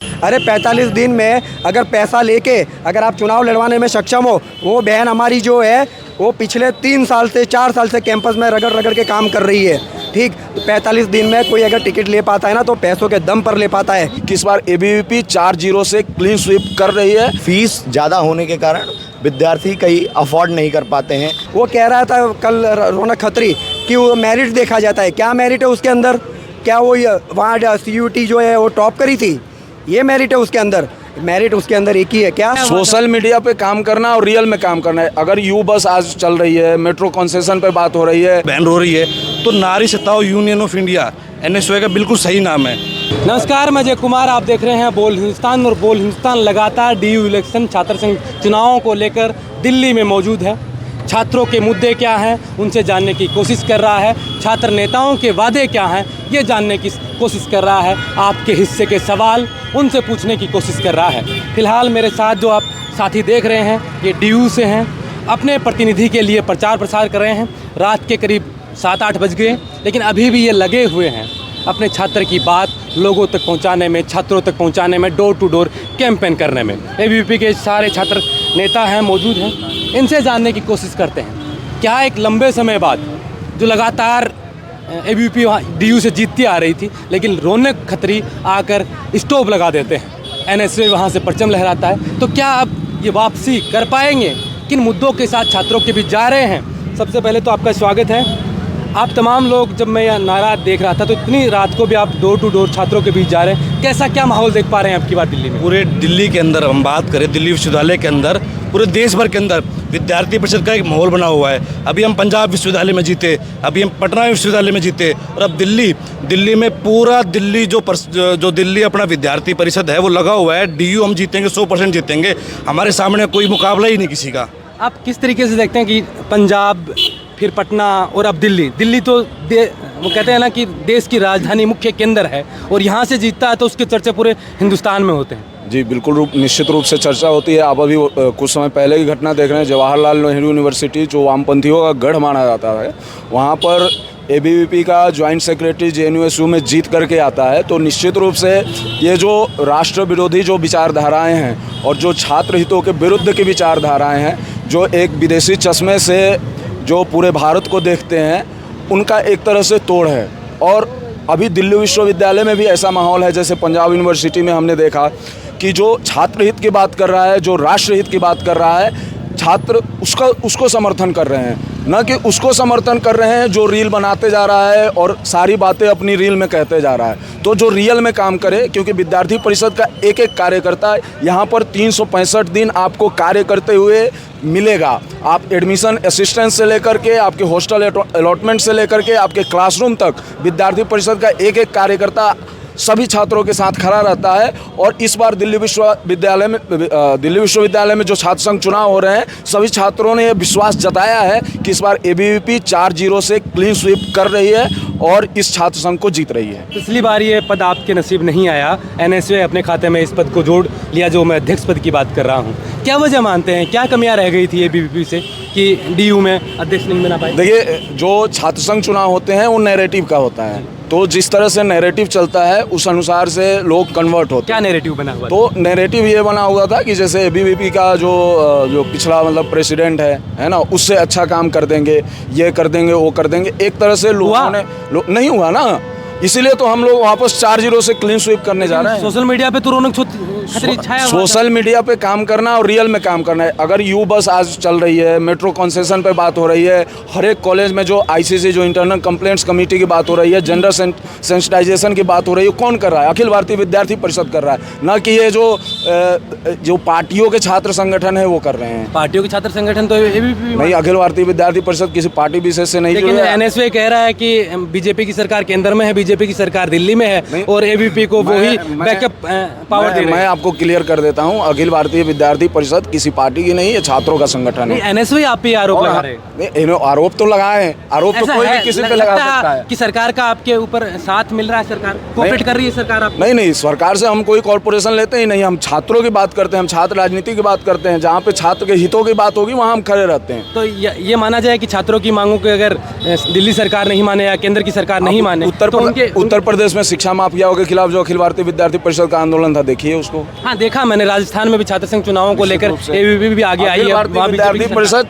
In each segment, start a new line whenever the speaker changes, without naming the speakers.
अरे 45 दिन में अगर पैसा लेके अगर आप चुनाव लड़वाने में सक्षम हो, वो बहन हमारी जो है वो पिछले 3 साल से 4 साल से कैंपस में रगड़ रगड़ के काम कर रही है। ठीक, तो 45 दिन में कोई अगर टिकट ले पाता है ना तो पैसों के दम पर ले पाता है।
किस बार एबीवीपी 4-0 से क्लीन स्वीप कर रही है।
फीस ज़्यादा होने के कारण विद्यार्थी कहीं अफोर्ड नहीं कर पाते हैं।
वो कह रहा था कल रौनक खत्री कि वो मेरिट देखा जाता है। क्या मेरिट है उसके अंदर? क्या वो वहाँ CUT जो है वो टॉप करी थी? ये मेरिट है उसके अंदर? मेरिट उसके अंदर एक ही है क्या?
सोशल मीडिया पे काम करना और रियल में काम करना है। अगर यू बस आज चल रही है, मेट्रो कंसेशन पे बात हो रही है,
बैन हो रही है, तो नारी सत्ताओं यूनियन ऑफ इंडिया NSY का बिल्कुल सही नाम है।
नमस्कार, मैं जय कुमार, आप देख रहे हैं बोल हिंदुस्तान। और बोल हिंदुस्तान लगातार DU इलेक्शन छात्र संघ चुनावों को लेकर दिल्ली में मौजूद है। छात्रों के मुद्दे क्या हैं उनसे जानने की कोशिश कर रहा है। छात्र नेताओं के वादे क्या हैं ये जानने की कोशिश कर रहा है। आपके हिस्से के सवाल उनसे पूछने की कोशिश कर रहा है। फिलहाल मेरे साथ जो आप साथी देख रहे हैं ये DU से हैं, अपने प्रतिनिधि के लिए प्रचार प्रसार कर रहे हैं। रात के करीब 7-8 बज गए, लेकिन अभी भी ये लगे हुए हैं अपने छात्र की बात लोगों तक पहुंचाने में, छात्रों तक पहुंचाने में, डोर टू डोर कैंपेन करने में। एबीवीपी के सारे छात्र नेता हैं, मौजूद हैं, इनसे जानने की कोशिश करते हैं क्या एक लंबे समय बाद जो लगातार एबीवीपी DU से जीतती आ रही थी, लेकिन रौनक खत्री आकर स्टॉप लगा देते हैं, NSY वहाँ से परचम लहराता है, तो क्या अब ये वापसी कर पाएंगे? किन मुद्दों के साथ छात्रों के बीच जा रहे हैं? सबसे पहले तो आपका स्वागत है। आप तमाम लोग, जब मैं यह नारा देख रहा था तो इतनी रात को भी आप डोर टू डोर छात्रों के बीच जा रहे हैं, कैसा क्या माहौल देख पा रहे हैं आपकी बार दिल्ली में?
पूरे दिल्ली के अंदर हम बात करें, दिल्ली विश्वविद्यालय के अंदर, पूरे देश भर के अंदर विद्यार्थी परिषद का एक माहौल बना हुआ है। अभी हम पंजाब विश्वविद्यालय में जीते, अभी हम पटना विश्वविद्यालय में जीते, और अब दिल्ली में पूरा दिल्ली जो दिल्ली अपना विद्यार्थी परिषद है वो लगा हुआ है। DU हम जीतेंगे, 100% जीतेंगे। हमारे सामने कोई मुकाबला ही नहीं किसी का।
आप किस तरीके से देखते हैं कि पंजाब, फिर पटना और अब दिल्ली तो वो कहते हैं ना कि देश की राजधानी, मुख्य केंद्र है, और यहाँ से जीतता है तो उसके चर्चे पूरे हिंदुस्तान में होते हैं।
जी बिल्कुल, निश्चित रूप से चर्चा होती है। आप अभी कुछ समय पहले की घटना देख रहे हैं, जवाहरलाल नेहरू यूनिवर्सिटी जो वामपंथियों का गढ़ माना जाता है, वहाँ पर एबीवीपी का ज्वाइंट सेक्रेटरी JNUSU में जीत करके आता है। तो निश्चित रूप से ये जो राष्ट्र विरोधी जो विचारधाराएं हैं और जो छात्र हितों के विरुद्ध की विचारधाराएं हैं, जो एक विदेशी चश्मे से जो पूरे भारत को देखते हैं, उनका एक तरह से तोड़ है। और अभी दिल्ली विश्वविद्यालय में भी ऐसा माहौल है, जैसे पंजाब यूनिवर्सिटी में हमने देखा कि जो छात्र हित की बात कर रहा है, जो राष्ट्र हित की बात कर रहा है, छात्र उसको समर्थन कर रहे हैं, न कि उसको समर्थन कर रहे हैं जो रील बनाते जा रहा है और सारी बातें अपनी रील में कहते जा रहा है। तो जो रियल में काम करे, क्योंकि विद्यार्थी परिषद का एक एक कार्यकर्ता यहाँ पर 365 दिन आपको कार्य करते हुए मिलेगा। आप एडमिशन असिस्टेंट से लेकर के, आपके हॉस्टल अलॉटमेंट से लेकर के, आपके क्लासरूम तक विद्यार्थी परिषद का एक एक कार्यकर्ता सभी छात्रों के साथ खड़ा रहता है। और इस बार दिल्ली विश्वविद्यालय में जो छात्र संघ चुनाव हो रहे हैं, सभी छात्रों ने यह विश्वास जताया है कि इस बार एबीवीपी 4-0 से क्लीन स्वीप कर रही है और इस छात्र संघ को जीत रही है।
पिछली बार ये पद आपके नसीब नहीं आया, NSY अपने खाते में इस पद को जोड़ लिया, जो मैं अध्यक्ष पद की बात कर रहा हूँ। क्या वजह मानते हैं, क्या कमियाँ रह गई थी एबीवीपी से कि DU में अध्यक्ष नहीं बना पाए?
देखिए, जो छात्र संघ चुनाव होते हैं वो नैरेटिव का होता है, तो जिस तरह से नैरेटिव चलता है उस अनुसार से लोग कन्वर्ट होते हैं।
क्या नैरेटिव बना हुआ?
तो नैरेटिव ये बना हुआ था कि जैसे एबीवीपी का जो पिछला मतलब प्रेसिडेंट है ना, उससे अच्छा काम कर देंगे, ये कर देंगे, वो कर देंगे। एक तरह से लोगों ने नहीं हुआ ना, इसीलिए तो हम लोग वापस 4-0 से क्लीन स्वीप करने जा रहे हैं।
सोशल मीडिया पे तो रौनक खत्री छाया हुआ।
सोशल मीडिया पे काम करना और रियल में काम करना है। अगर यू बस आज चल रही है, मेट्रो कंसेशन पे बात हो रही है, हर एक कॉलेज में जो ICC जो इंटरनल कंप्लेंट्स कमेटी की बात हो रही है, जेंडर सेंसिटाइजेशन की बात हो रही है, कौन कर रहा है? अखिल भारतीय विद्यार्थी परिषद कर रहा है, ना कि ये जो पार्टियों के छात्र संगठन है वो कर रहे हैं।
पार्टियों के छात्र संगठन तो एबीवीपी
नहीं, अखिल भारतीय विद्यार्थी परिषद किसी पार्टी विशेष से नहीं।
लेकिन NSY कह रहा है कि बीजेपी की सरकार केंद्र में है, बीजेपी की सरकार दिल्ली में है, और एबीवीपी को वही बैकअप पावर दे रही है।
मैं आपको क्लियर कर देता हूं, अखिल भारतीय विद्यार्थी परिषद किसी पार्टी की नहीं है, छात्रों का संगठन है।
NSY आप पे आरोप लगा रहे हैं।
आरोप तो लगाए हैं, आरोप तो कोई भी किसी पे लगा सकता है
कि सरकार का आपके ऊपर साथ मिल रहा है, सरकार कोऑपरेट कर रही है सरकार आप?
नहीं, सरकार से हम कोई कॉर्पोरेशन लेते ही नहीं, हम छात्रों की बात करते हैं, हम छात्र राजनीति की बात करते हैं। जहाँ पे छात्र के हितों की बात होगी वहाँ हम खड़े रहते हैं।
तो ये माना जाए कि छात्रों की मांगों को अगर दिल्ली सरकार नहीं माने या केंद्र की सरकार नहीं माने, तो
उत्तर प्रदेश में शिक्षा माफियाओं के खिलाफ जो अखिल भारतीय विद्यार्थी परिषद का आंदोलन था, देखिए उसको।
हाँ देखा मैंने, राजस्थान में भी छात्र संघ चुनावों को लेकर एबीवीपी भी आगे आई है। वहाँ
विद्यार्थी परिषद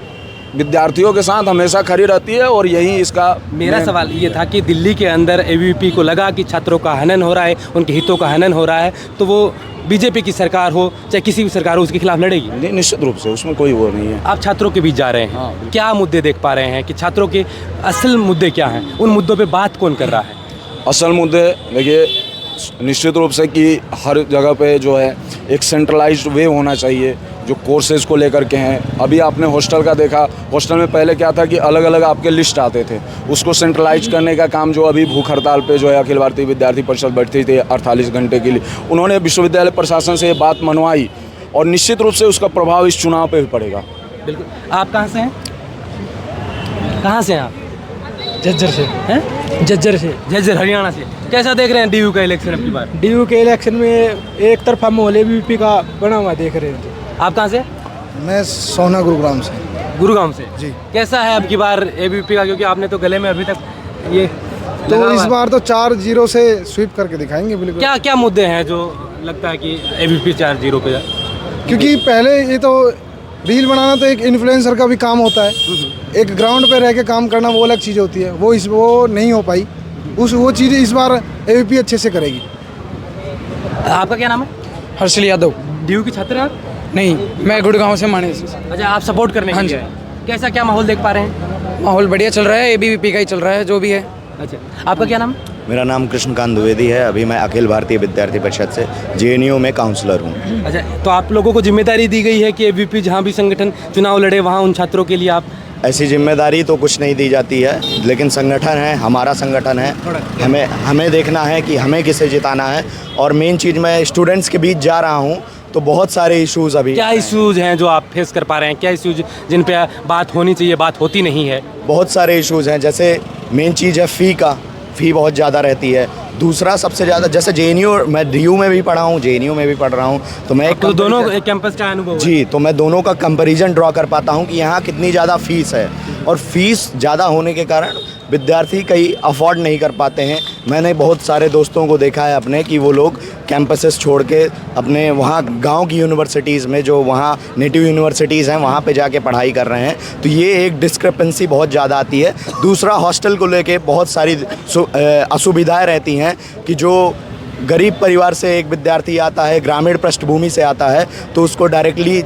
विद्यार्थियों के साथ हमेशा खड़ी रहती है और यही इसका
मेरा सवाल ये था कि दिल्ली के अंदर एबीवीपी को लगा कि छात्रों का हनन हो रहा है, उनके हितों का हनन हो रहा है, तो वो बीजेपी की सरकार हो चाहे किसी भी सरकार हो उसके खिलाफ लड़ेगी।
निश्चित रूप से, उसमें कोई वो नहीं है।
आप छात्रों के बीच जा रहे हैं, क्या मुद्दे देख पा रहे हैं कि छात्रों के असल मुद्दे क्या हैं, उन मुद्दों पे बात कौन कर रहा है?
असल मुद्दे देखिए, निश्चित रूप से कि हर जगह पे जो है एक सेंट्रलाइज्ड वे होना चाहिए जो कोर्सेज को लेकर के हैं। अभी आपने हॉस्टल का देखा, हॉस्टल में पहले क्या था कि अलग अलग आपके लिस्ट आते थे, उसको सेंट्रलाइज करने का काम जो अभी भूख हड़ताल पे जो है अखिल भारतीय विद्यार्थी परिषद बैठती थी 48 घंटे के लिए, उन्होंने विश्वविद्यालय प्रशासन से ये बात मनवाई और निश्चित रूप से उसका प्रभाव इस चुनाव पे भी पड़ेगा।
बिल्कुल। आप कहाँ से हैं? कहाँ से हैं आप?
झज्जर से
हैं?
झज्जर से
झज्जर हरियाणा से। कैसा देख रहे हैं डीयू का इलेक्शन अब की बार?
डीयू के इलेक्शन में एक तरफा माहौल एबीवीपी का बना हुआ देख रहे हैं।
आप कहाँ से?
मैं सोना गुरुग्राम से।
गुरुग्राम से
जी।
कैसा है अब की बार एबीवीपी का, क्योंकि आपने तो गले में अभी तक ये
तो
लगा
इस
हुआ है।
बार तो 4-0 से स्वीप करके दिखाएंगे बिल्कुल।
क्या क्या मुद्दे हैं जो लगता है कि एबीवीपी 4-0 पे?
क्योंकि पहले ये तो रील बनाना तो एक इन्फ्लुएंसर का भी काम होता है, एक ग्राउंड पे रह के काम करना वो अलग चीज़ होती है, वो नहीं हो पाई। वो चीज़ इस बार एबीवीपी अच्छे से करेगी।
आपका क्या नाम है?
हर्षल यादव।
डीयू के छात्र हैं आप?
नहीं, मैं गुड़गांव से माने से।
अच्छा, आप सपोर्ट करने के
हाँ
लिए
जी।
आए। कैसा क्या माहौल देख पा रहे हैं?
माहौल बढ़िया चल रहा है, एबीवीपी का ही चल रहा है जो भी है।
अच्छा, आपका क्या नाम है?
मेरा नाम कृष्णकांत द्विवेदी है। अभी मैं अखिल भारतीय विद्यार्थी परिषद से जेएनयू में काउंसलर हूँ।
अच्छा, तो आप लोगों को जिम्मेदारी दी गई है कि एबीवीपी जहाँ भी संगठन चुनाव लड़े वहाँ उन छात्रों के लिए आप?
ऐसी जिम्मेदारी तो कुछ नहीं दी जाती है, लेकिन संगठन है, हमारा संगठन है, हमें देखना है कि हमें किसे जिताना है। और मेन चीज़, मैं स्टूडेंट्स के बीच जा रहा हूँ तो बहुत सारे इश्यूज़ अभी
क्या इश्यूज हैं जो आप फेस कर पा रहे हैं? क्या इश्यूज जिन पे बात होनी चाहिए, बात होती नहीं है?
बहुत सारे इश्यूज़ हैं। जैसे मेन चीज़ है फ़ी बहुत ज़्यादा रहती है। दूसरा सबसे ज़्यादा, जैसे जेएनयू, मैं डीयू में भी पढ़ा हूँ, जेएनयू में भी पढ़ रहा हूँ, तो मैं
तो दोनों एक कैंपस का अनुभव है।
जी, तो मैं दोनों का कंपैरिजन ड्रॉ कर पाता हूँ कि यहाँ कितनी ज़्यादा फ़ीस है। और फीस ज़्यादा होने के कारण विद्यार्थी कहीं अफोर्ड नहीं कर पाते हैं। मैंने बहुत सारे दोस्तों को देखा है अपने कि वो लोग कैंपसेस छोड़ के अपने वहाँ गांव की यूनिवर्सिटीज़ में, जो वहाँ नेटिव यूनिवर्सिटीज़ हैं, वहाँ पे जाके पढ़ाई कर रहे हैं। तो ये एक डिस्क्रिपेंसी बहुत ज़्यादा आती है। दूसरा, हॉस्टल को लेके बहुत सारी असुविधाएं रहती हैं कि जो गरीब परिवार से एक विद्यार्थी आता है, ग्रामीण पृष्ठभूमि से आता है, तो उसको डायरेक्टली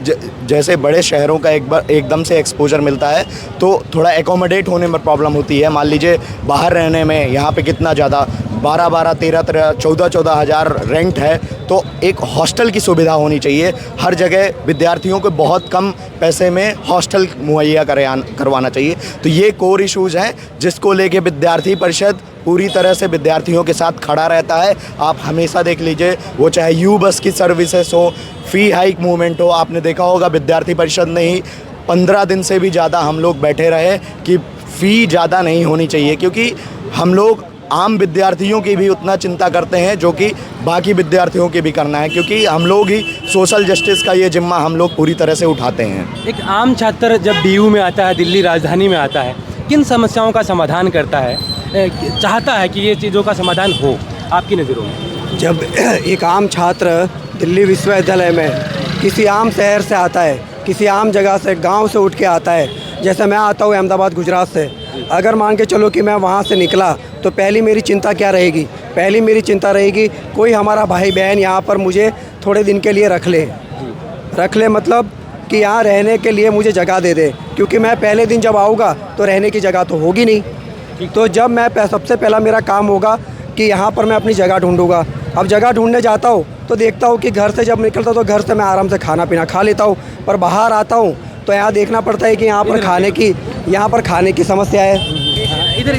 जैसे बड़े शहरों का एकदम से एक्सपोजर मिलता है, तो थोड़ा एकोमोडेट होने में प्रॉब्लम होती है। मान लीजिए बाहर रहने में यहाँ पे कितना ज़्यादा 12-12, 13-13, 14-14 हज़ार रेंट है, तो एक हॉस्टल की सुविधा होनी चाहिए। हर जगह विद्यार्थियों को बहुत कम पैसे में हॉस्टल मुहैया करवाना चाहिए। तो ये कोर इश्यूज़ हैं जिसको लेके विद्यार्थी परिषद पूरी तरह से विद्यार्थियों के साथ खड़ा रहता है। आप हमेशा देख लीजिए, वो चाहे यू बस की सर्विसेज हो, फ़ी हाइक मूवमेंट हो, आपने देखा होगा विद्यार्थी परिषद ने ही 15 दिन से भी ज़्यादा हम लोग बैठे रहे कि फ़ी ज़्यादा नहीं होनी चाहिए, क्योंकि हम लोग आम विद्यार्थियों की भी उतना चिंता करते हैं जो कि बाकी विद्यार्थियों की भी करना है, क्योंकि हम लोग ही सोशल जस्टिस का ये जिम्मा हम लोग पूरी तरह से उठाते हैं।
एक आम छात्र जब डीयू में आता है, दिल्ली राजधानी में आता है, किन समस्याओं का समाधान करता है, चाहता है कि ये चीज़ों का समाधान हो आपकी नज़रों में?
जब एक आम छात्र दिल्ली विश्वविद्यालय में किसी आम शहर से आता है, किसी आम जगह से, गांव से उठ के आता है, जैसे मैं आता हूँ अहमदाबाद गुजरात से, अगर मान के चलो कि मैं वहाँ से निकला तो पहली मेरी चिंता क्या रहेगी? पहली मेरी चिंता रहेगी कोई हमारा भाई बहन यहाँ पर मुझे थोड़े दिन के लिए रख ले, मतलब कि यहाँ रहने के लिए मुझे जगह दे दे, क्योंकि मैं पहले दिन जब आऊँगा तो रहने की जगह तो होगी नहीं। तो जब मैं सबसे पहला मेरा काम होगा कि यहाँ पर मैं अपनी जगह ढूंढूंगा। अब जगह ढूंढने जाता हूँ तो देखता हूँ कि घर से जब निकलता हूँ तो घर से मैं आराम से खाना पीना खा लेता हूँ, पर बाहर आता हूँ तो यहाँ देखना पड़ता है कि यहाँ पर खाने की समस्या है।
इधर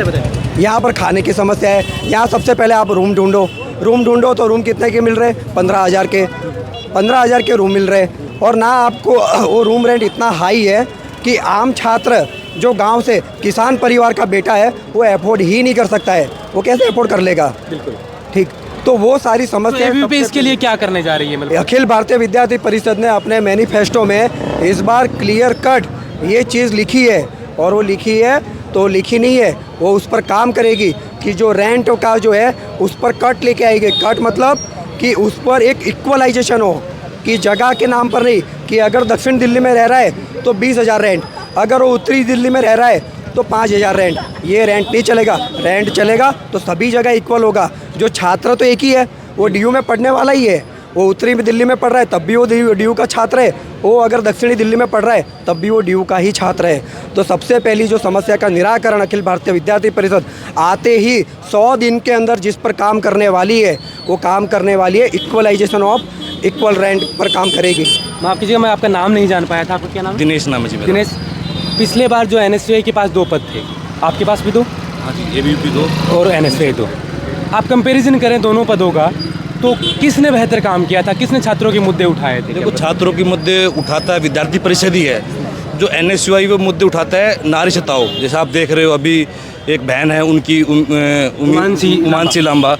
बताइए।
यहाँ पर खाने की समस्या है। यहाँ सबसे पहले आप रूम ढूंढो तो रूम कितने के मिल रहे? 15,000 के रूम मिल रहे, और ना आपको वो रूम रेंट इतना हाई है कि आम छात्र जो गांव से किसान परिवार का बेटा है वो अफोर्ड ही नहीं कर सकता है। वो कैसे अफोर्ड कर लेगा? बिल्कुल ठीक। तो वो सारी समस्या
एबीवीपी इसके लिए क्या करने जा रही है? मतलब
अखिल भारतीय विद्यार्थी परिषद ने अपने मैनिफेस्टो में इस बार क्लियर कट ये चीज़ लिखी है, और वो लिखी है तो लिखी नहीं है, वो उस पर काम करेगी कि जो रेंट का जो है उस पर कट लेके आएगी। कट मतलब कि उस पर एक इक्वलाइजेशन हो, कि जगह के नाम पर नहीं, कि अगर दक्षिण दिल्ली में रह रहा है तो 20,000 रेंट, अगर वो उत्तरी दिल्ली में रह रहा है तो 5,000 रेंट। ये रेंट नहीं चलेगा। रेंट चलेगा तो सभी जगह इक्वल होगा। जो छात्र तो एक ही है, वो DU में पढ़ने वाला ही है। वो उत्तरी दिल्ली में पढ़ रहा है तब भी वो DU का छात्र है, वो अगर दक्षिणी दिल्ली में पढ़ रहा है तब भी वो DU का ही छात्र है। तो सबसे पहली जो समस्या का निराकरण अखिल भारतीय विद्यार्थी परिषद आते ही 100 दिन के अंदर जिस पर काम करने वाली है, वो काम करने वाली है इक्वलाइजेशन ऑफ इक्वल रेंट पर काम करेगी।
माफ़ कीजिएगा, मैं आपका नाम नहीं जान पाया था। आपका क्या नाम है?
दिनेश नाम है जी मेरा।
दिनेश, पिछले बार जो NSVI के पास 2 पद थे, आपके पास भी 2
हाँ जी, ABVP 2
और NSVI 2। आप कंपैरिजन करें दोनों पदों का, तो किसने बेहतर काम किया था? किसने छात्रों के मुद्दे उठाए थे?
देखो, छात्रों के मुद्दे उठाता है विद्यार्थी परिषद ही है। जो NSVI वो मुद्दे उठाता है नारी सताओ। जैसे आप देख रहे हो, अभी एक बहन है उनकी उमांशी लांबा,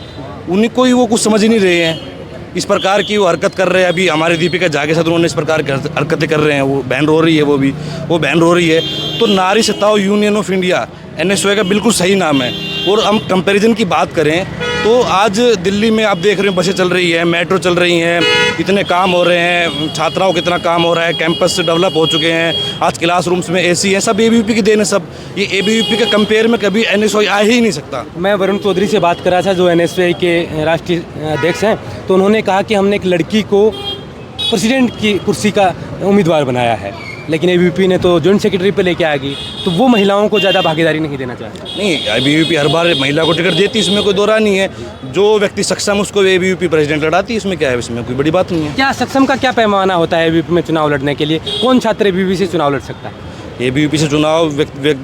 उन्हीं को ही वो कुछ समझ ही नहीं रहे हैं। इस प्रकार की वो हरकत कर रहे हैं। अभी हमारे दीपिका झा के साथ उन्होंने इस प्रकार की हरकतें कर रहे हैं। वो बहन रो रही है, वो बहन रो रही है। तो नारी सताओ यूनियन ऑफ इंडिया NSVI का बिल्कुल सही नाम है। और हम कंपैरिजन की बात करें तो आज दिल्ली में आप देख रहे हैं, बसें चल रही है, मेट्रो चल रही हैं, इतने काम हो रहे हैं, छात्राओं को इतना काम हो रहा है, कैंपस डेवलप हो चुके हैं, आज क्लासरूम्स में AC है, सब ABVP की देन है। सब ये ABVP के कंपेयर में कभी NSVI आ ही नहीं सकता।
मैं वरुण चौधरी से बात कर रहा था, जो NSVI के राष्ट्रीय अध्यक्ष हैं। तो उन्होंने कहा कि हमने एक लड़की को प्रेसिडेंट की कुर्सी का उम्मीदवार बनाया है, लेकिन ABVP ने तो जॉइंट सेक्रेटरी पे लेके आ गई। तो वो महिलाओं को ज़्यादा भागीदारी नहीं देना चाहती।
नहीं, ABVP हर बार महिला को टिकट देती, इसमें कोई दो राय नहीं है। जो व्यक्ति सक्षम उसको ABVP प्रेसिडेंट लड़ाती है, इसमें क्या है? इसमें कोई बड़ी बात नहीं है।
क्या सक्षम का क्या पैमाना होता है ABVP में चुनाव लड़ने के लिए? कौन छात्र ABVP से चुनाव लड़ सकता है?
ABVP से चुनाव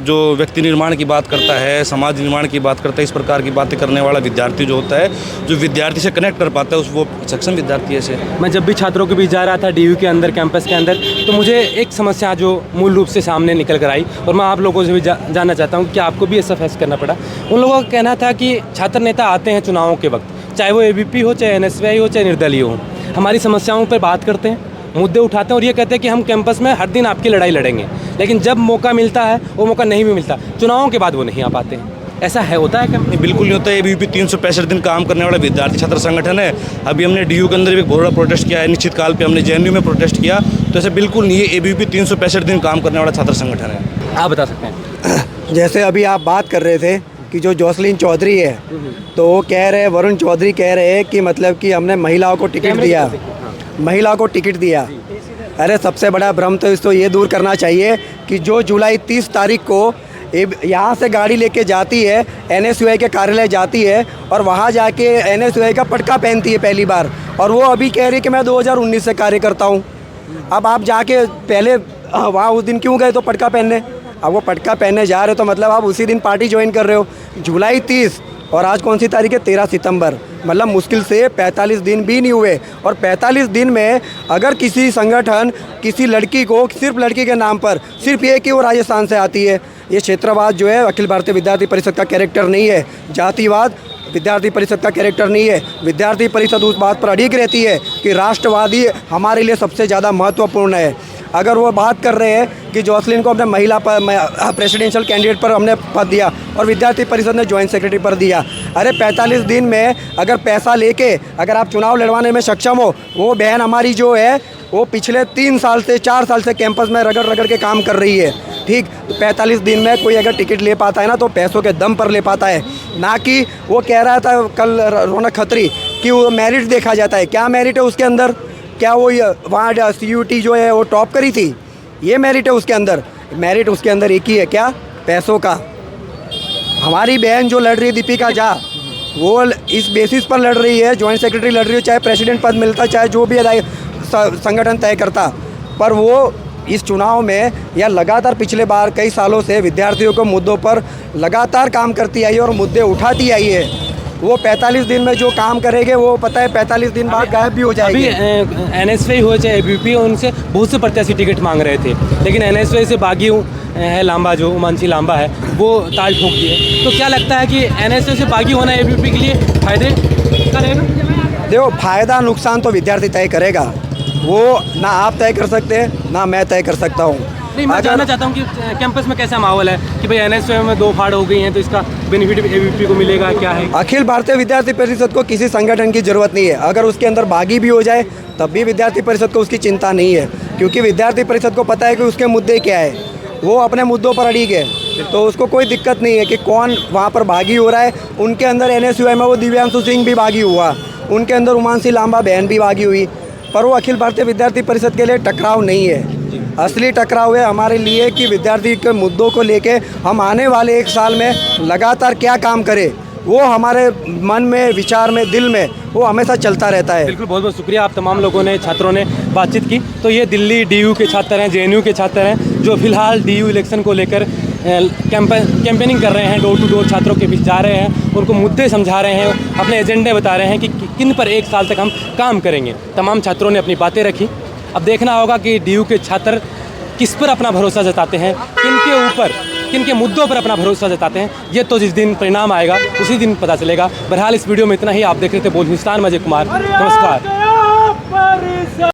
जो व्यक्ति निर्माण की बात करता है, समाज निर्माण की बात करता है, इस प्रकार की बातें करने वाला विद्यार्थी जो होता है, जो विद्यार्थी से कनेक्ट कर पाता है, वो सक्षम विद्यार्थी है।
मैं जब भी छात्रों के बीच जा रहा था DU के अंदर, कैंपस के अंदर, तो मुझे एक समस्या जो मूल रूप से सामने निकल कर आई, और मैं आप लोगों से भी जानना चाहता हूँ कि आपको भी ऐसा फेस करना पड़ा। उन लोगों का कहना था कि छात्र नेता आते हैं चुनावों के वक्त, चाहे वो ABVP हो, चाहे NSVI हो, चाहे निर्दलीय हो, हमारी समस्याओं पर बात करते हैं, मुद्दे उठाते हैं और ये कहते हैं कि हम कैंपस में हर दिन आपकी लड़ाई लड़ेंगे। लेकिन जब मौका मिलता है, वो मौका नहीं भी मिलता, चुनावों के बाद वो नहीं आ पाते हैं। ऐसा है, होता है क्या?
नहीं, बिल्कुल नहीं होता है। ABVP 365 दिन काम करने वाला विद्यार्थी छात्र संगठन है। अभी हमने DU के अंदर भी बहुत बड़ा प्रोटेस्ट किया है, निश्चित काल पे हमने JNU में प्रोटेस्ट किया। तो ऐसा बिल्कुल नहीं है। ABVP 365 दिन काम करने वाला छात्र संगठन है।
आप बता सकते हैं।
जैसे अभी आप बात कर रहे थे कि जो जोसलीन चौधरी है, तो वो कह रहे हैं, वरुण चौधरी कह रहे हैं कि मतलब कि हमने महिलाओं को टिकट दिया, महिला को टिकट दिया। अरे सबसे बड़ा भ्रम तो इसको ये दूर करना चाहिए कि जो जुलाई 30 तारीख को यहाँ से गाड़ी लेके जाती है, NSVI के कार्यालय जाती है और वहाँ जाके NSVI का पटका पहनती है पहली बार, और वो अभी कह रही है कि मैं 2019 से कार्य करता हूँ। अब आप जाके पहले वहाँ उस दिन क्यों गए तो पटका पहनने? अब वो पटका पहनने जा रहे हो तो मतलब आप उसी दिन पार्टी ज्वाइन कर रहे हो। जुलाई 30 और आज कौन सी तारीख है? 13 सितंबर, मतलब मुश्किल से 45 दिन भी नहीं हुए। और 45 दिन में अगर किसी संगठन किसी लड़की को, सिर्फ लड़की के नाम पर, सिर्फ ये कि वो राजस्थान से आती है, ये क्षेत्रवाद जो है अखिल भारतीय विद्यार्थी परिषद का कैरेक्टर नहीं है। जातिवाद विद्यार्थी परिषद का कैरेक्टर नहीं है। विद्यार्थी परिषद उस बात पर अड़िग रहती है कि राष्ट्रवादी हमारे लिए सबसे ज़्यादा महत्वपूर्ण है। अगर वो बात कर रहे हैं कि जोसलीन को हमने महिला प्रेसिडेंशियल कैंडिडेट पर हमने पद दिया और विद्यार्थी परिषद ने जॉइंट सेक्रेटरी पर दिया, अरे 45 दिन में अगर पैसा लेके अगर आप चुनाव लड़वाने में सक्षम हो, वो बहन हमारी जो है वो पिछले 3 साल से 4 साल से कैंपस में रगड़ रगड़ के काम कर रही है। ठीक, तो 45 दिन में कोई अगर टिकट ले पाता है ना, तो पैसों के दम पर ले पाता है, ना कि वो कह रहा था कल रौनक खत्री कि वो मेरिट देखा जाता है। क्या मेरिट है उसके अंदर? क्या वो वहाँ CUT जो है वो टॉप करी थी? ये मेरिट है उसके अंदर? मेरिट उसके अंदर एक ही है, क्या? पैसों का। हमारी बहन जो लड़ रही है दीपिका झा, वो इस बेसिस पर लड़ रही है, जॉइंट सेक्रेटरी लड़ रही है, चाहे प्रेसिडेंट पद मिलता, चाहे जो भी संगठन तय करता, पर वो इस चुनाव में या लगातार पिछले बार कई सालों से विद्यार्थियों के मुद्दों पर लगातार काम करती आई है और मुद्दे उठाती आई है। वो 45 दिन में जो काम करेंगे वो पता है 45 दिन बाद गायब भी हो जाएगी।
अभी NSVI हो चाहे ABVP हो, उनसे बहुत से प्रत्याशी टिकट मांग रहे थे, लेकिन NSVI से बागी है लांबा, जो उमांशी लांबा है, वो ताल ठोक दिए। तो क्या लगता है कि NSVI से बागी होना ABVP के लिए फायदे करेगा?
देखो, फ़ायदा नुकसान तो विद्यार्थी तय करेगा, वो ना आप तय कर सकते हैं ना मैं तय कर सकता हूँ।
नहीं, मैं जानना चाहता हूँ कि कैंपस में कैसा माहौल है कि भाई एनएसयूआई में 2 फाड़ हो गई हैं तो इसका बेनिफिट एबीवीपी को मिलेगा, क्या है?
अखिल भारतीय विद्यार्थी परिषद को किसी संगठन की जरूरत नहीं है। अगर उसके अंदर बागी भी हो जाए तब भी विद्यार्थी परिषद को उसकी चिंता नहीं है, क्योंकि विद्यार्थी परिषद को पता है कि उसके मुद्दे क्या है, वो अपने मुद्दों पर अड़िग है। तो उसको कोई दिक्कत नहीं है कि कौन वहाँ पर बागी हो रहा है। उनके अंदर एनएसयूआई में वो दिव्यांशु सिंह भी बागी हुआ, उनके अंदर उमानसी लांबा बहन भी बागी हुई, पर वो अखिल भारतीय विद्यार्थी परिषद के लिए टकराव नहीं है। असली टकराव है हमारे लिए कि विद्यार्थी के मुद्दों को लेके हम आने वाले 1 साल में लगातार क्या काम करें, वो हमारे मन में, विचार में, दिल में वो हमेशा चलता रहता है।
बिल्कुल, बहुत बहुत शुक्रिया। आप तमाम लोगों ने, छात्रों ने बातचीत की। तो ये दिल्ली डीयू के छात्र हैं, जेएनयू के छात्र हैं, जो फिलहाल डीयू इलेक्शन को लेकर कैंपेनिंग कर रहे हैं, डोर टू डोर छात्रों के बीच जा रहे हैं, उनको मुद्दे समझा रहे हैं, अपने एजेंडे बता रहे हैं कि किन पर 1 साल तक हम काम करेंगे। तमाम छात्रों ने अपनी बातें रखी। अब देखना होगा कि डीयू के छात्र किस पर अपना भरोसा जताते हैं, किनके ऊपर, किनके मुद्दों पर अपना भरोसा जताते हैं, ये तो जिस दिन परिणाम आएगा उसी दिन पता चलेगा। बहरहाल इस वीडियो में इतना ही। आप देख रहे थे बोल हिंदुस्तान, मैं अजय कुमार, नमस्कार।